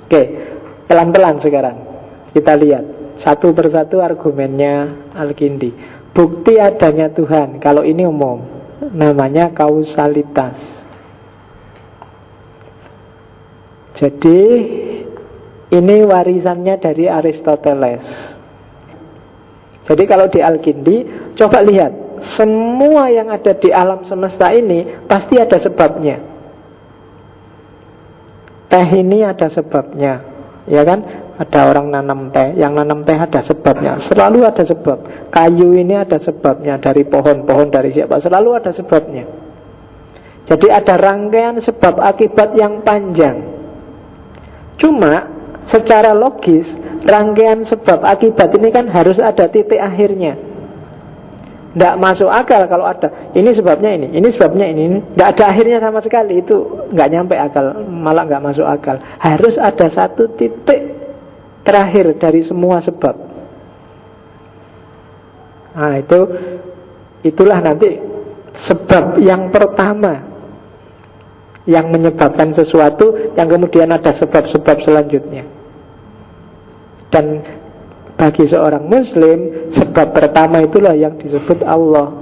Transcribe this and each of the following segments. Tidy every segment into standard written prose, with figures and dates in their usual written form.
Oke, pelan-pelan sekarang kita lihat satu persatu argumennya Al-Kindi. Bukti adanya Tuhan, kalau ini umum, namanya kausalitas. Jadi ini warisannya dari Aristoteles. Jadi kalau di Al-Kindi, coba lihat, semua yang ada di alam semesta ini pasti ada sebabnya. Teh ini ada sebabnya, ya kan? Ada orang nanam teh, yang nanam teh ada sebabnya, selalu ada sebab. Kayu ini ada sebabnya, dari pohon dari siapa, selalu ada sebabnya. Jadi ada rangkaian sebab akibat yang panjang. Cuma secara logis, rangkaian sebab akibat ini kan harus ada titik akhirnya. Tidak masuk akal kalau ada ini sebabnya ini sebabnya ini. Tidak ada akhirnya sama sekali, itu nggak nyampe akal, malah nggak masuk akal. Harus ada satu titik terakhir dari semua sebab. Nah itulah nanti sebab yang pertama yang menyebabkan sesuatu, yang kemudian ada sebab-sebab selanjutnya. Dan bagi seorang muslim, sebab pertama itulah yang disebut Allah.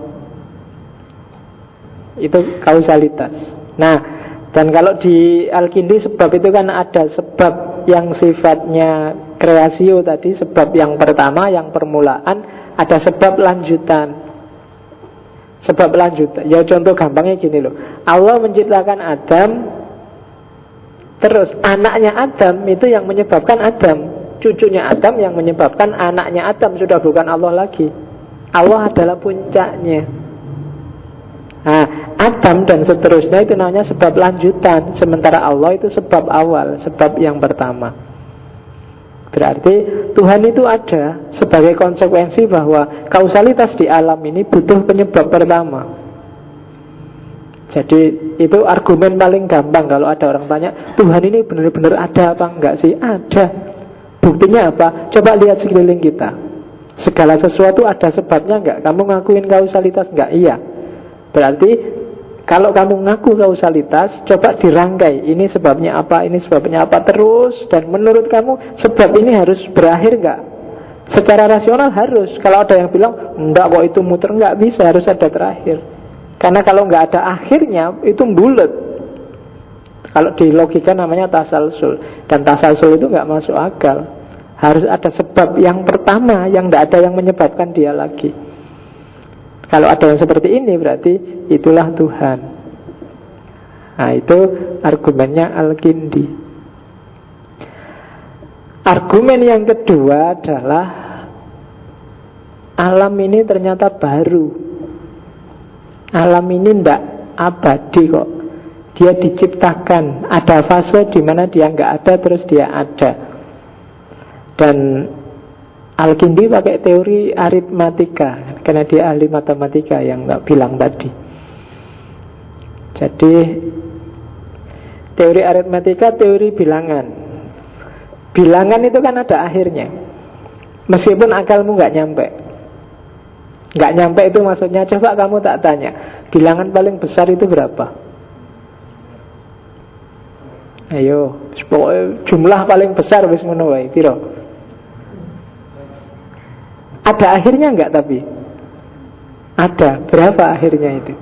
Itu kausalitas. Nah, dan kalau di Al-Kindi sebab itu kan ada sebab yang sifatnya kreasio tadi, sebab yang pertama, yang permulaan, ada sebab lanjutan. Sebab lanjutan, ya contoh gampangnya gini loh. Allah menciptakan Adam, terus anaknya Adam itu yang menyebabkan Adam, cucunya Adam yang menyebabkan anaknya Adam, sudah bukan Allah lagi. Allah adalah puncaknya. Nah, Adam dan seterusnya itu namanya sebab lanjutan, sementara Allah itu sebab awal, sebab yang pertama. Berarti Tuhan itu ada sebagai konsekuensi bahwa kausalitas di alam ini butuh penyebab pertama. Jadi itu argumen paling gampang kalau ada orang tanya, Tuhan ini benar-benar ada apa enggak sih? Ada. Buktinya apa? Coba lihat sekeliling kita. Segala sesuatu ada sebabnya enggak? Kamu ngakuin kausalitas enggak? Iya. Berarti kalau kamu ngaku kausalitas, coba dirangkai, ini sebabnya apa, ini sebabnya apa, terus. Dan menurut kamu sebab ini harus berakhir enggak? Secara rasional harus. Kalau ada yang bilang enggak kok itu muter, enggak bisa, harus ada terakhir. Karena kalau enggak ada akhirnya itu bulat. Kalau di logika namanya tasalsul. Dan tasalsul itu enggak masuk akal. Harus ada sebab yang pertama, yang enggak ada yang menyebabkan dia lagi. Kalau ada yang seperti ini berarti itulah Tuhan. Nah itu argumennya Al-Kindi. Argumen yang kedua adalah alam ini ternyata baru. Alam ini tidak abadi kok. Dia diciptakan. Ada fase di mana dia nggak ada terus dia ada. Dan Al-Kindi pakai teori aritmatika karena dia ahli matematika yang nggak bilang tadi. Jadi teori aritmatika, teori bilangan. Bilangan itu kan ada akhirnya. Meskipun akalmu nggak nyampe. Nggak nyampe itu maksudnya, coba kamu tak tanya, bilangan paling besar itu berapa? Ayo, jumlah paling besar wis ngono wae, piro? Ada akhirnya enggak tapi? Ada. Berapa akhirnya itu?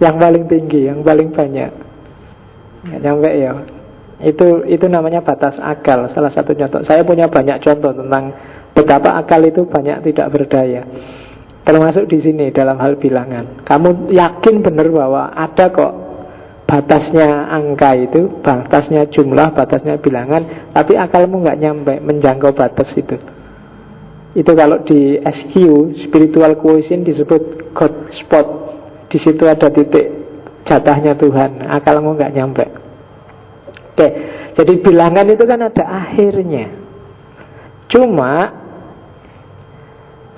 Yang paling tinggi, yang paling banyak. Enggak nyampe ya. Itu namanya batas akal. Salah satu contoh. Saya punya banyak contoh tentang betapa akal itu banyak tidak berdaya. Termasuk di sini dalam hal bilangan. Kamu yakin benar bahwa ada kok batasnya angka itu, batasnya jumlah, batasnya bilangan, tapi akalmu enggak nyampe menjangkau batas itu. Itu kalau di SQ, spiritual quotient, disebut God spot. Di situ ada titik jatahnya Tuhan. Akalmu nggak nyampe. Oke, jadi bilangan itu kan ada akhirnya. Cuma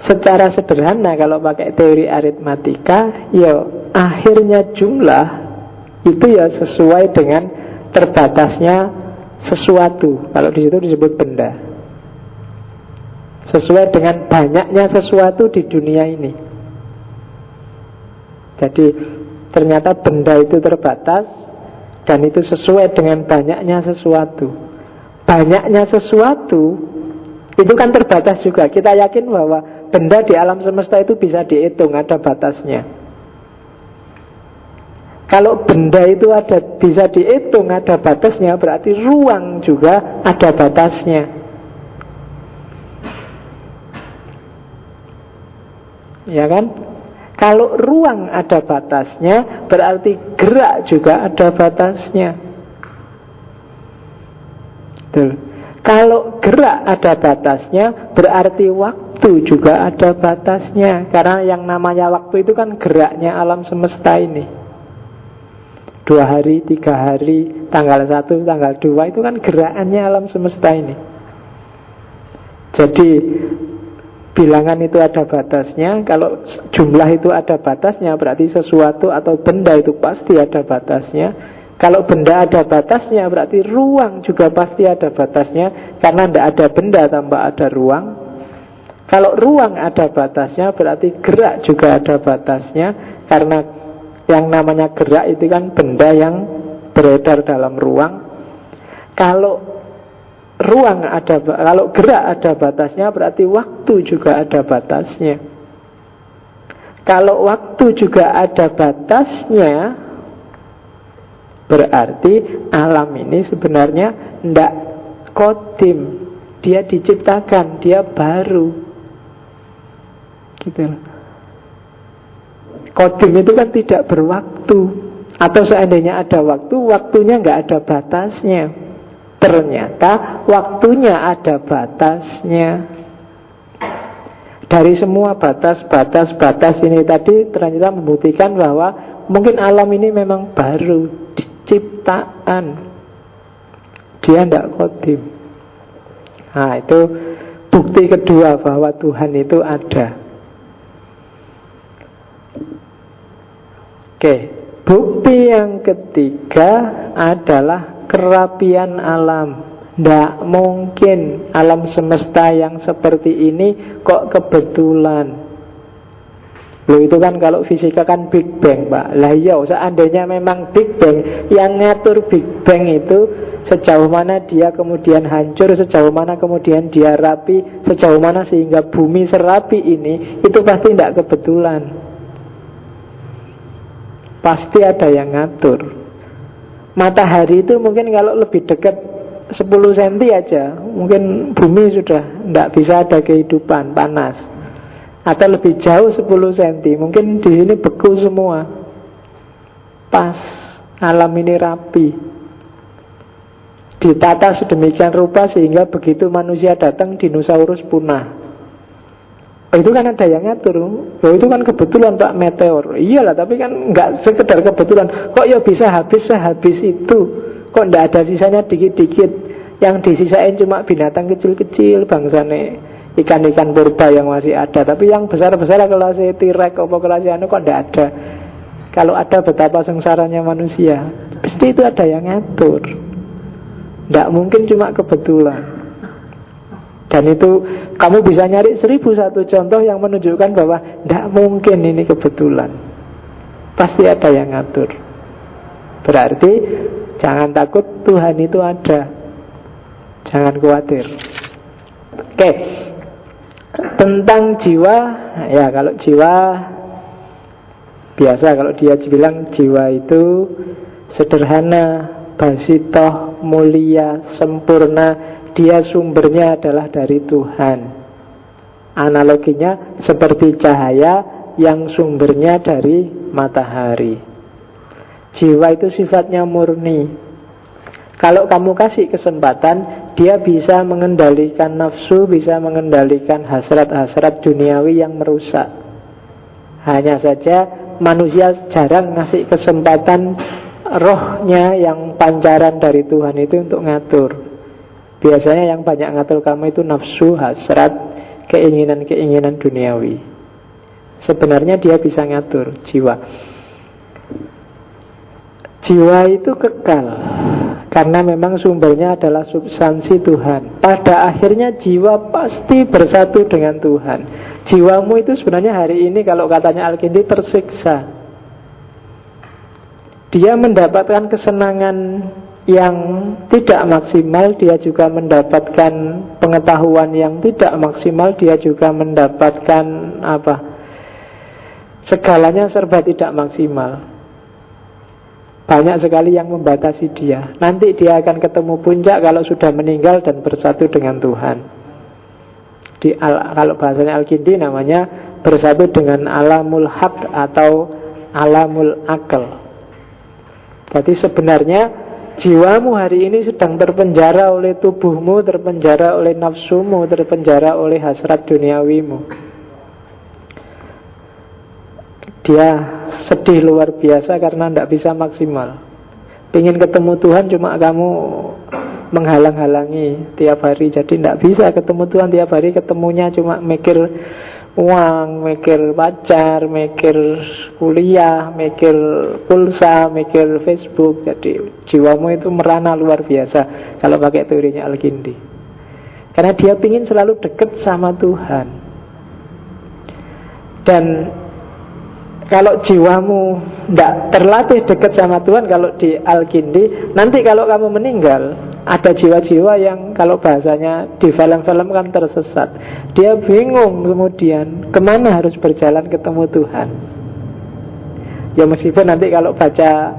secara sederhana kalau pakai teori aritmatika, ya akhirnya jumlah itu ya sesuai dengan terbatasnya sesuatu. Kalau di situ disebut benda. Sesuai dengan banyaknya sesuatu di dunia ini. Jadi ternyata benda itu terbatas, Dan itu sesuai dengan banyaknya sesuatu. Banyaknya sesuatu itu kan terbatas juga. Kita yakin bahwa benda di alam semesta itu bisa dihitung, ada batasnya. Kalau benda itu bisa dihitung, ada batasnya, berarti ruang juga ada batasnya. Ya kan? Kalau ruang ada batasnya, berarti gerak juga ada batasnya. Betul. Kalau gerak ada batasnya, berarti waktu juga ada batasnya. Karena yang namanya waktu itu kan geraknya alam semesta ini. 2 hari, 3 hari, tanggal 1, tanggal 2, itu kan gerakannya alam semesta ini. Jadi bilangan itu ada batasnya. Kalau jumlah itu ada batasnya, berarti sesuatu atau benda itu pasti ada batasnya. Kalau benda ada batasnya, berarti ruang juga pasti ada batasnya. Karena tidak ada benda tanpa ada ruang. Kalau ruang ada batasnya, berarti gerak juga ada batasnya. Karena yang namanya gerak itu kan benda yang beredar dalam ruang. Kalau gerak ada batasnya, berarti waktu juga ada batasnya. Kalau waktu juga ada batasnya, berarti alam ini sebenarnya tidak kodim. Dia diciptakan, dia baru. Gitu. Kodim itu kan tidak berwaktu. Atau seandainya ada waktu, waktunya nggak ada batasnya. Ternyata waktunya ada batasnya. Dari semua batas ini tadi ternyata membuktikan bahwa mungkin alam ini memang baru, ciptaan. Dia tidak kodim. Nah, itu bukti kedua bahwa Tuhan itu ada. Oke, bukti yang ketiga adalah kerapian alam. Tidak mungkin alam semesta yang seperti ini kok kebetulan. Loh, itu kan kalau fisika kan Big Bang, Pak. Lah iya, seandainya memang Big Bang, yang ngatur Big Bang itu sejauh mana dia kemudian hancur, sejauh mana kemudian dia rapi, sejauh mana sehingga bumi serapi ini, itu pasti tidak kebetulan. Pasti ada yang ngatur. Matahari itu mungkin kalau lebih dekat 10 cm aja, mungkin bumi sudah tidak bisa ada kehidupan, panas. Atau lebih jauh 10 cm, mungkin di sini beku semua. Pas, alam ini rapi. Ditata sedemikian rupa sehingga begitu manusia datang, dinosaurus punah. Itu kan ada yang ngatur. Itu kan kebetulan Pak, meteor. Iyalah, tapi kan nggak sekedar kebetulan. Kok ya bisa habis sehabis itu? Kok nggak ada sisanya dikit-dikit? Yang disisain cuma binatang kecil-kecil, bangsane ikan-ikan purba yang masih ada. Tapi yang besar-besar kelasnya T-Rex, apa kelasnya kok nggak ada? Kalau ada, betapa sengsaranya manusia. Pasti itu ada yang ngatur. Nggak mungkin cuma kebetulan. Dan itu kamu bisa nyari 1001 contoh yang menunjukkan bahwa tidak mungkin ini kebetulan. Pasti ada yang ngatur. Berarti jangan takut, Tuhan itu ada. Jangan khawatir. Oke. Tentang jiwa, ya kalau jiwa biasa, kalau dia bilang jiwa itu sederhana, basitoh, mulia, sempurna. Dia sumbernya adalah dari Tuhan. Analoginya seperti cahaya yang sumbernya dari matahari. Jiwa itu sifatnya murni. Kalau kamu kasih kesempatan, dia bisa mengendalikan nafsu, bisa mengendalikan hasrat-hasrat duniawi yang merusak. Hanya saja manusia jarang ngasih kesempatan rohnya yang pancaran dari Tuhan itu untuk ngatur. Biasanya yang banyak ngatur kamu itu nafsu, hasrat, keinginan-keinginan duniawi. Sebenarnya dia bisa ngatur jiwa. Jiwa itu kekal karena memang sumbernya adalah substansi Tuhan. Pada akhirnya jiwa pasti bersatu dengan Tuhan. Jiwamu itu sebenarnya hari ini kalau katanya Al-Kindi tersiksa. Dia mendapatkan kesenangan yang tidak maksimal, dia juga mendapatkan pengetahuan yang tidak maksimal, dia juga mendapatkan segalanya serba tidak maksimal. Banyak sekali yang membatasi dia. Nanti dia akan ketemu puncak kalau sudah meninggal dan bersatu dengan Tuhan. Kalau bahasanya Al-Kindi namanya bersatu dengan alamul haq atau alamul akal. Jadi sebenarnya jiwamu hari ini sedang terpenjara oleh tubuhmu, terpenjara oleh nafsumu, terpenjara oleh hasrat duniawimu. Dia sedih luar biasa karena tidak bisa maksimal. Pengen ketemu Tuhan cuma kamu menghalang-halangi tiap hari. Jadi tidak bisa ketemu Tuhan tiap hari. Ketemunya cuma mikir uang, mikir pacar, mikir kuliah, mikir pulsa, mikir Facebook. Jadi jiwamu itu merana luar biasa kalau pakai teorinya Al-Kindi. Karena dia ingin selalu dekat sama Tuhan. Dan kalau jiwamu tidak terlatih dekat sama Tuhan, kalau di Al-Kindi, nanti kalau kamu meninggal, ada jiwa-jiwa yang kalau bahasanya di film-film kan tersesat. Dia bingung kemudian kemana harus berjalan ketemu Tuhan. Ya meskipun nanti kalau baca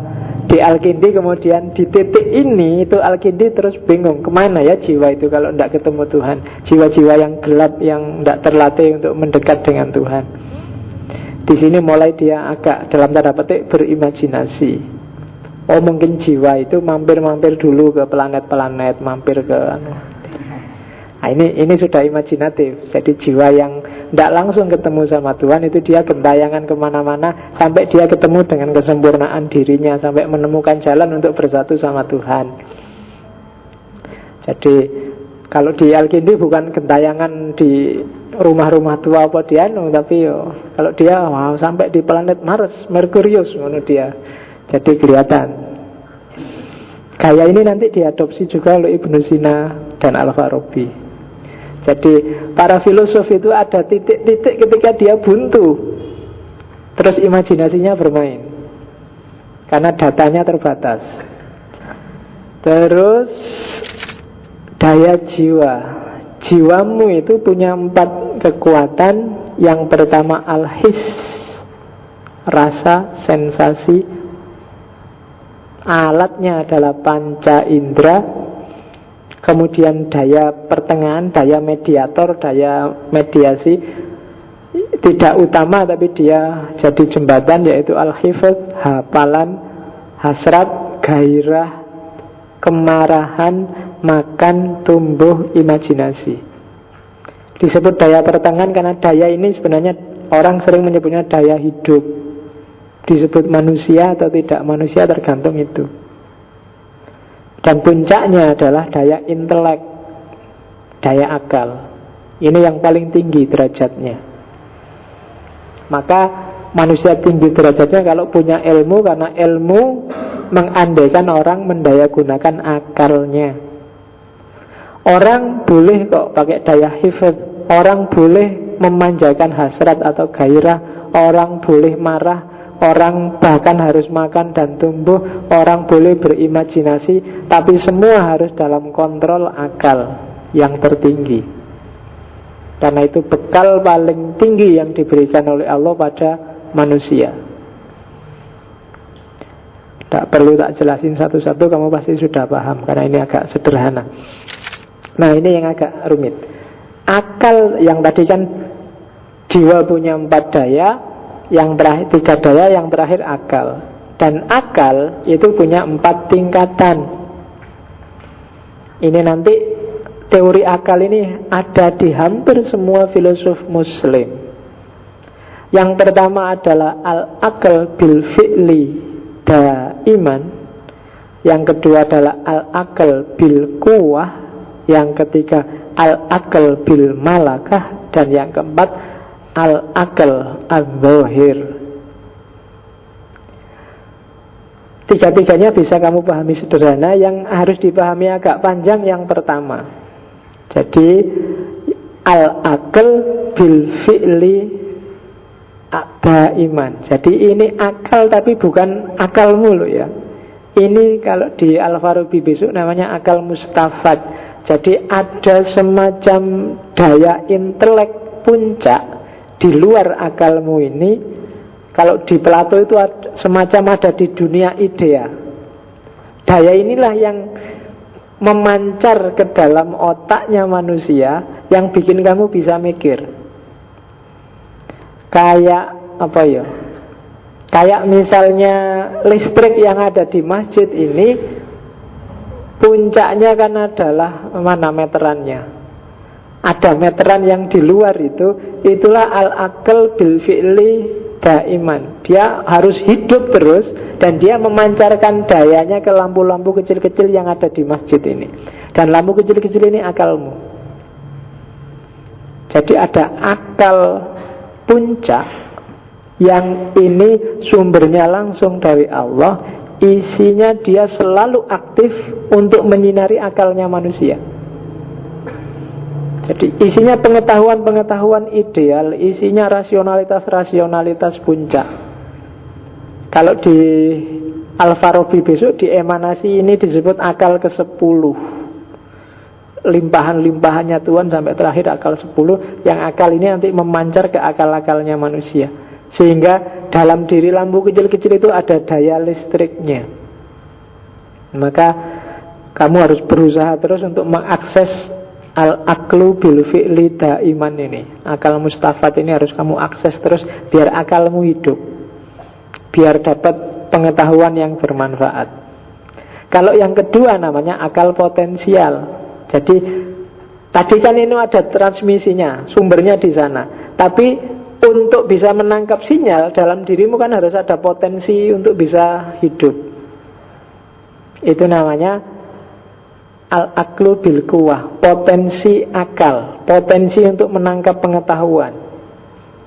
di Al-Kindi kemudian di titik ini itu Al-Kindi terus bingung kemana ya jiwa itu kalau tidak ketemu Tuhan. Jiwa-jiwa yang gelap, yang tidak terlatih untuk mendekat dengan Tuhan. Di sini mulai dia agak dalam tanda petik berimajinasi. Oh mungkin jiwa itu mampir-mampir dulu ke planet-planet, mampir ke Nah ini sudah imajinatif. Jadi jiwa yang tidak langsung ketemu sama Tuhan itu dia gentayangan kemana-mana sampai dia ketemu dengan kesempurnaan dirinya, sampai menemukan jalan untuk bersatu sama Tuhan. Jadi kalau di Al-Kindi bukan gentayangan di rumah-rumah tua apa dia tapi kalau dia sampai di planet Mars, Merkurius dia. Jadi kelihatan. Gaya ini nanti diadopsi juga oleh Ibnu Sina dan Al-Farabi. Jadi para filosof itu ada titik-titik ketika dia buntu, terus imajinasinya bermain karena datanya terbatas. Terus daya jiwa. Jiwamu itu punya 4 kekuatan. Yang pertama al-his, rasa, sensasi. Alatnya adalah panca indera. Kemudian daya pertengahan, daya mediator, daya mediasi. Tidak utama tapi dia jadi jembatan, yaitu al-hifz, hafalan, hasrat, gairah, kemarahan, makan, tumbuh, imajinasi. Disebut daya pertengahan karena daya ini sebenarnya orang sering menyebutnya daya hidup. Disebut manusia atau tidak manusia tergantung itu. Dan puncaknya adalah daya intelek, daya akal. Ini yang paling tinggi derajatnya. Maka manusia tinggi derajatnya kalau punya ilmu, karena ilmu mengandaikan orang mendayagunakan akalnya. Orang boleh kok pakai daya hifz, orang boleh memanjakan hasrat atau gairah, orang boleh marah, orang bahkan harus makan dan tumbuh, orang boleh berimajinasi, tapi semua harus dalam kontrol akal yang tertinggi. Karena itu bekal paling tinggi yang diberikan oleh Allah pada manusia. Tak perlu tak jelasin satu-satu, kamu pasti sudah paham karena ini agak sederhana. Nah ini yang agak rumit. Akal yang tadi kan jiwa punya 4 daya, yang terakhir 3 daya, yang terakhir akal. Dan akal itu punya 4 tingkatan. Ini nanti teori akal ini ada di hampir semua filosof muslim. Yang pertama adalah al-akal bil fi'li daiman. Yang kedua adalah al-akal bil quwwah. Yang ketiga al-akal bil malakah. Dan yang keempat al-akal al-zahir. Tiga-tiganya bisa kamu pahami sederhana. Yang harus dipahami agak panjang yang pertama. Jadi al-akal bil fi'li daiman. Jadi ini akal tapi bukan akalmu loh ya. Ini kalau di Al-Farabi besok namanya akal mustafad. Jadi ada semacam daya intelek puncak di luar akalmu ini. Kalau di Plato itu semacam ada di dunia idea. Daya inilah yang memancar ke dalam otaknya manusia, yang bikin kamu bisa mikir. Kayak apa ya? Kayak misalnya listrik yang ada di masjid ini, puncaknya kan adalah mana meterannya. Ada meteran yang di luar itu, itulah al-aql bil fi'li daiman. Dia harus hidup terus dan dia memancarkan dayanya ke lampu-lampu kecil-kecil yang ada di masjid ini. Dan lampu kecil-kecil ini akalmu. Jadi ada akal puncak yang ini sumbernya langsung dari Allah, isinya dia selalu aktif untuk menyinari akalnya manusia. Jadi isinya pengetahuan-pengetahuan ideal, isinya rasionalitas-rasionalitas puncak. Kalau di Al-Farabi besok di emanasi ini disebut akal ke-10. Limpahan-limpahannya Tuhan sampai terakhir akal 10. Yang akal ini nanti memancar ke akal-akalnya manusia. Sehingga dalam diri lampu kecil-kecil itu ada daya listriknya. Maka kamu harus berusaha terus untuk mengakses al-aqlu bil fi'li daiman ini. Akal mustafad ini harus kamu akses terus biar akalmu hidup, biar dapat pengetahuan yang bermanfaat. Kalau yang kedua namanya akal potensial. Jadi tadi kan ini ada transmisinya, sumbernya di sana. Tapi untuk bisa menangkap sinyal dalam dirimu kan harus ada potensi untuk bisa hidup. Itu namanya al-aqlu bil quwwah, potensi akal, potensi untuk menangkap pengetahuan,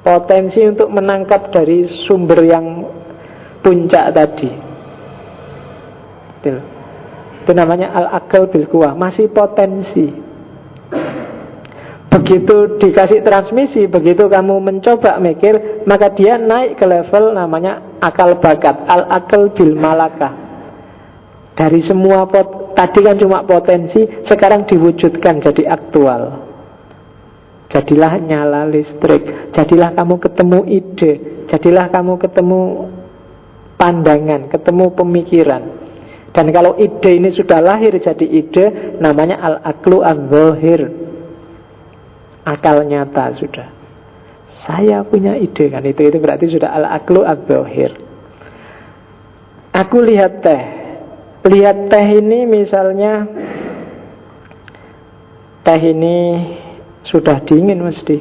potensi untuk menangkap dari sumber yang puncak tadi. Itu namanya al-aql bil quwwah, masih potensi. Begitu dikasih transmisi, begitu kamu mencoba mikir, maka dia naik ke level namanya akal bakat, al-aql bil malakah. Dari semua tadi kan cuma potensi, sekarang diwujudkan jadi aktual. Jadilah nyala listrik, jadilah kamu ketemu ide, jadilah kamu ketemu pandangan, ketemu pemikiran. Dan kalau ide ini sudah lahir jadi ide, namanya al-aqlu adz-dzahir, akal nyata sudah. Saya punya ide kan, itu berarti sudah al-aqlu adz-dzahir. Aku lihat teh ini misalnya, teh ini sudah dingin mesti,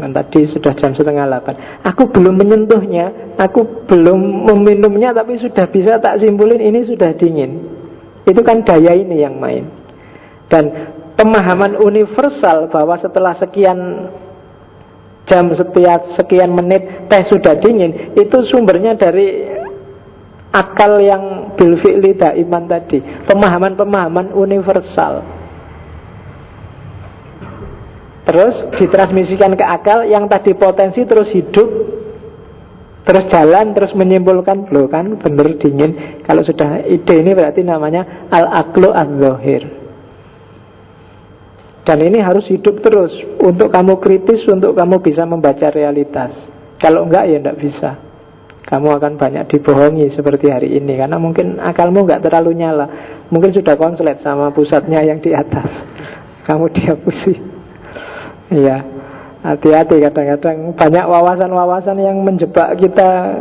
kan tadi sudah jam 7:30. Aku belum menyentuhnya, aku belum meminumnya, tapi sudah bisa tak simpulin ini sudah dingin. Itu kan daya ini yang main. Dan pemahaman universal bahwa setelah sekian jam, setiap sekian menit teh sudah dingin, itu sumbernya dari akal yang bil fi'li daiman tadi, pemahaman-pemahaman universal. Terus ditransmisikan ke akal yang tadi potensi, terus hidup, terus jalan, terus menyimpulkan, loh kan bener dingin. Kalau sudah ide ini berarti namanya al-aqlu adz-dzahir. Dan ini harus hidup terus untuk kamu kritis, untuk kamu bisa membaca realitas. Kalau enggak ya enggak bisa. Kamu akan banyak dibohongi seperti hari ini, karena mungkin akalmu nggak terlalu nyala. Mungkin sudah konslet sama pusatnya yang di atas. Kamu dihapusi. Iya, hati-hati kadang-kadang banyak wawasan-wawasan yang menjebak kita.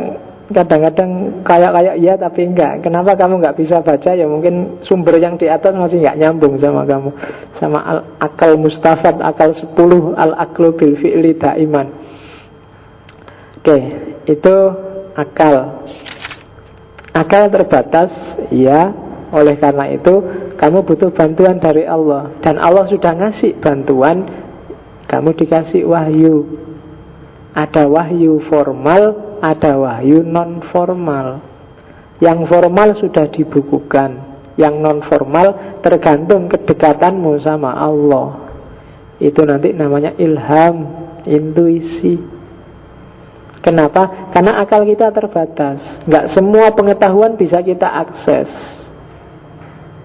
Kadang-kadang kayak iya tapi enggak. Kenapa kamu nggak bisa baca? Ya mungkin sumber yang di atas masih nggak nyambung sama kamu. Sama akal mustafad, akal 10, al-aqlu bil fi'li daiman. Oke, itu akal. Akal terbatas, ya. Oleh karena itu kamu butuh bantuan dari Allah. Dan Allah sudah ngasih bantuan. Kamu dikasih wahyu. Ada wahyu formal, ada wahyu non formal. Yang formal sudah dibukukan, yang non formal tergantung kedekatanmu sama Allah. Itu nanti namanya ilham, intuisi. Kenapa? Karena akal kita terbatas. Nggak semua pengetahuan bisa kita akses.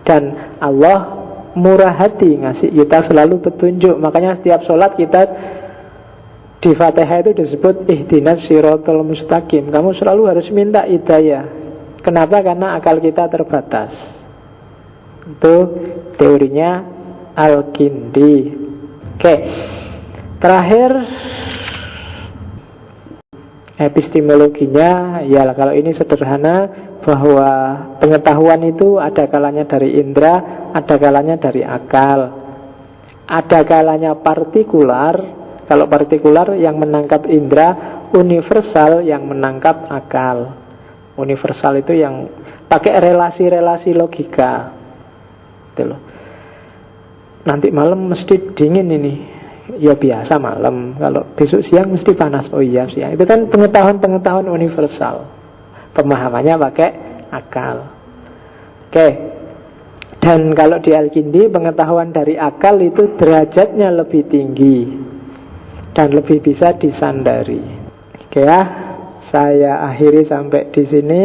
Dan Allah murah hati ngasih kita selalu petunjuk. Makanya setiap sholat kita di Fatihah itu disebut ihdinas siratal mustaqim. Kamu selalu harus minta hidayah. Kenapa? Karena akal kita terbatas. Itu teorinya Al-Kindi. Oke. Terakhir, epistemologinya, ya kalau ini sederhana, bahwa pengetahuan itu ada kalanya dari indera, ada kalanya dari akal. Ada kalanya partikular. Kalau partikular yang menangkap indera, universal yang menangkap akal. Universal itu yang pakai relasi-relasi logika. Gitu loh. Nanti malam mesti dingin ini. Ya biasa malam. Kalau besok siang mesti panas. Oh iya siang. Itu kan pengetahuan-pengetahuan universal. Pemahamannya pakai akal. Oke. Dan kalau di Al-Kindi, pengetahuan dari akal itu derajatnya lebih tinggi dan lebih bisa disandari. Oke ya, saya akhiri sampai di sini.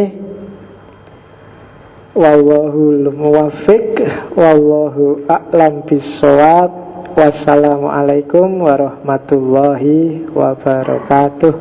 Wallahul muwaffiq, wallahu a'lam bissawab. Wassalamualaikum warahmatullahi wabarakatuh.